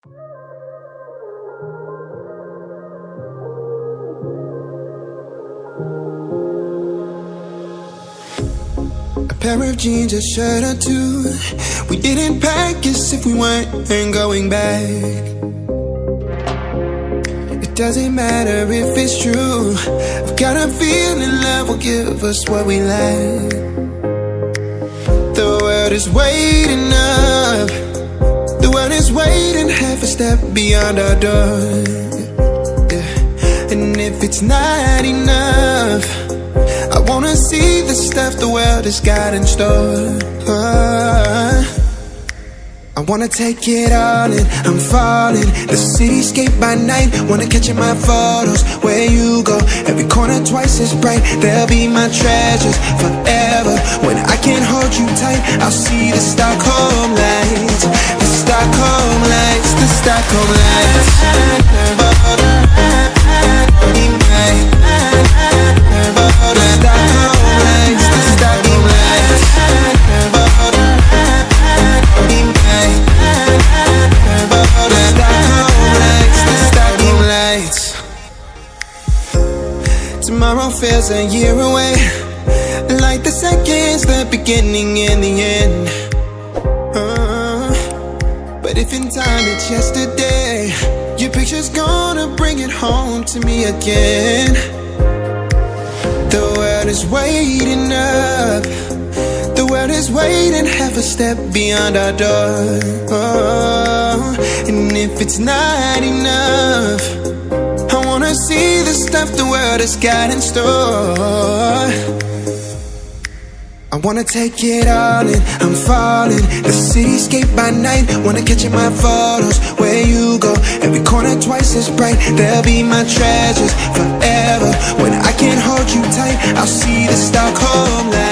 A pair of jeans, a shirt or two. We didn't pack as if we weren't going back. It doesn't matter if it's true. I've got a feeling love will give us what we lack. The world is waiting up. The world is waiting half a step beyond our door. Yeah. And if it's not enough, I wanna see the stuff the world has got in store. I wanna take it all in, I'm falling. The cityscape by night, wanna catch in my photos. Where you go, every corner twice as bright. They'll be my treasures forever. When I can't hold you tight, I'll see the Stockholm lights. The Stockholm lights, the Stockholm lights. Tomorrow feels a year away, like the seconds, the beginning and the end. But if in time it's yesterday, your picture's gonna bring it home to me again. The world is waiting up. The world is waiting half a step beyond our door. And if it's not enough, I wanna see the stuff the world has got in store. I wanna take it all in, I'm falling. The cityscape by night, wanna catch in my photos. Where you go, every corner twice as bright. They'll be my treasures forever. When I can't hold you tight, I'll see the Stockholm lights.